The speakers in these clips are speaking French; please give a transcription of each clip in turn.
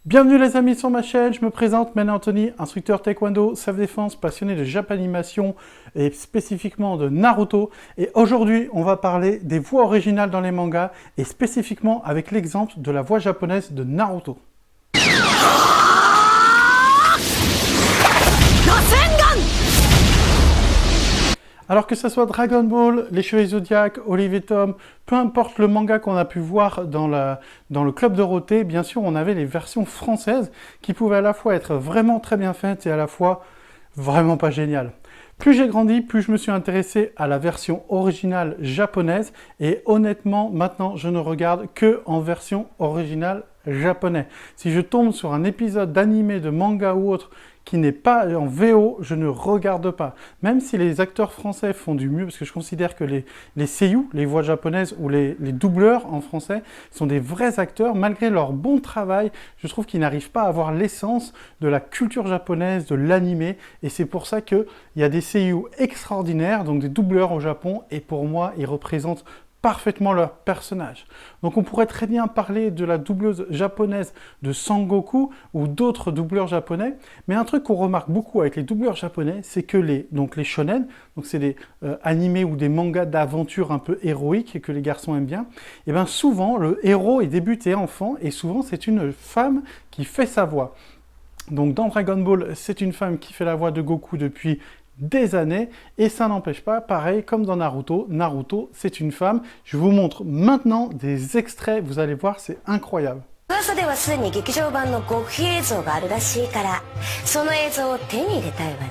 Bienvenue les amis sur ma chaîne, je me présente, Maître Anthony, instructeur taekwondo, self-défense, passionné de japanimation et spécifiquement de Naruto. Et aujourd'hui, on va parler des voix originales dans les mangas et spécifiquement avec l'exemple de la voix japonaise de Naruto. Alors que ce soit Dragon Ball, Les Chevaliers Zodiac, Olive et Tom, peu importe le manga qu'on a pu voir dans le Club Dorothée, bien sûr, on avait les versions françaises qui pouvaient à la fois être vraiment très bien faites et à la fois vraiment pas géniales. Plus j'ai grandi, plus je me suis intéressé à la version originale japonaise et honnêtement, maintenant, je ne regarde que en version originale japonais. Si je tombe sur un épisode d'animé, de manga ou autre qui n'est pas en VO, je ne regarde pas. Même si les acteurs français font du mieux, parce que je considère que les seiyuu, les voix japonaises ou les doubleurs en français, sont des vrais acteurs, malgré leur bon travail, je trouve qu'ils n'arrivent pas à avoir l'essence de la culture japonaise, de l'animé, et c'est pour ça qu'il y a des seiyuu extraordinaires, donc des doubleurs au Japon, et pour moi, ils représentent parfaitement leur personnage. Donc on pourrait très bien parler de la doubleuse japonaise de Sangoku ou d'autres doubleurs japonais, mais un truc qu'on remarque beaucoup avec les doubleurs japonais, c'est que les shonen, donc c'est des animés ou des mangas d'aventure un peu héroïques et que les garçons aiment bien, et bien souvent le héros est débuté enfant et souvent c'est une femme qui fait sa voix. Donc dans Dragon Ball, c'est une femme qui fait la voix de Goku depuis des années, et ça n'empêche pas, pareil comme dans Naruto, Naruto c'est une femme. Je vous montre maintenant des extraits, vous allez voir, c'est incroyable. 噂ではすでに劇場版の極秘映像があるらしいからその映像を手に入れたいわね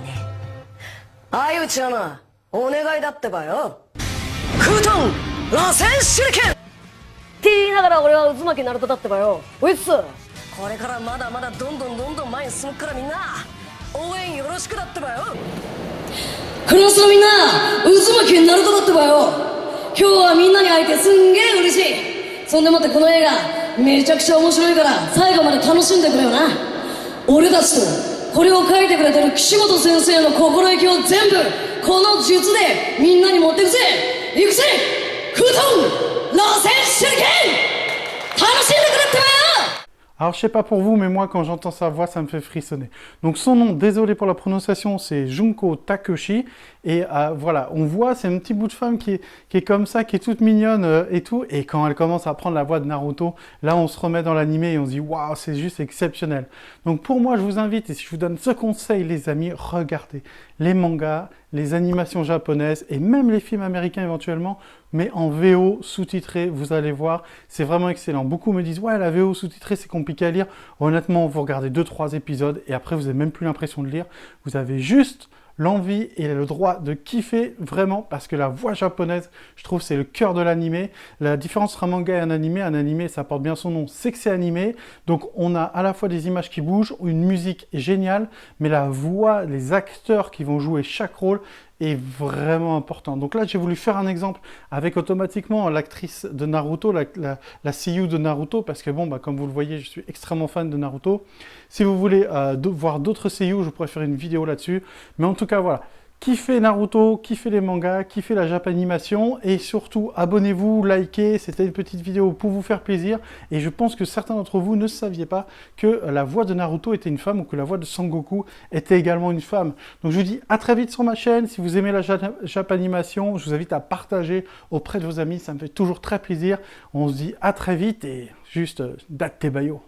相内アナお願いだってばよクートン螺旋手裏剣って言いながら俺は渦巻きナルトだってばようっすこれからまだまだどんどん前に進むからみんな応援よろしくだってばよフランスのみんな渦巻きナルトだってばよ今日はみんなに会えてすんげえ嬉しいそんでもってこの映画めちゃくちゃ面白いから最後まで楽しんでくれよな俺たちとこれを書いてくれてる岸本先生の心意気を全部この術でみんなに持ってくぜ行くぜフートン螺旋手裏剣楽しんでくれってばよ Alors je sais pas pour vous, mais moi quand j'entends sa voix, ça me fait frissonner. Donc son nom, désolé pour la prononciation, c'est Junko Takeshi. Et voilà, on voit, c'est un petit bout de femme qui est comme ça, qui est toute mignonne et tout. Et quand elle commence à prendre la voix de Naruto, là on se remet dans l'animé et on se dit waouh, c'est juste exceptionnel. Donc pour moi, je vous invite, et si je vous donne ce conseil les amis, regardez les mangas, les animations japonaises et même les films américains éventuellement, mais en VO sous-titré, vous allez voir, c'est vraiment excellent. Beaucoup me disent, ouais, la VO sous-titrée, c'est compliqué à lire. Honnêtement, vous regardez 2-3 épisodes et après, vous n'avez même plus l'impression de lire. Vous avez juste l'envie et le droit de kiffer vraiment parce que la voix japonaise, je trouve, c'est le cœur de l'animé. La différence entre un manga et un animé, ça porte bien son nom, c'est que c'est animé. Donc, on a à la fois des images qui bougent, une musique géniale, mais la voix, les acteurs qui vont jouer chaque rôle est vraiment important. Donc là, j'ai voulu faire un exemple avec automatiquement l'actrice de Naruto, la seiyuu de Naruto, parce que bon, bah, comme vous le voyez, je suis extrêmement fan de Naruto. Si vous voulez voir d'autres seiyuu, je pourrais faire une vidéo là-dessus. Mais en tout cas, voilà. Kiffez Naruto, kiffez les mangas, kiffez la japanimation et surtout abonnez-vous, likez, c'était une petite vidéo pour vous faire plaisir et je pense que certains d'entre vous ne saviez pas que la voix de Naruto était une femme ou que la voix de Sangoku était également une femme. Donc je vous dis à très vite sur ma chaîne, si vous aimez la japanimation, je vous invite à partager auprès de vos amis, ça me fait toujours très plaisir. On se dit à très vite et juste date tes bayo.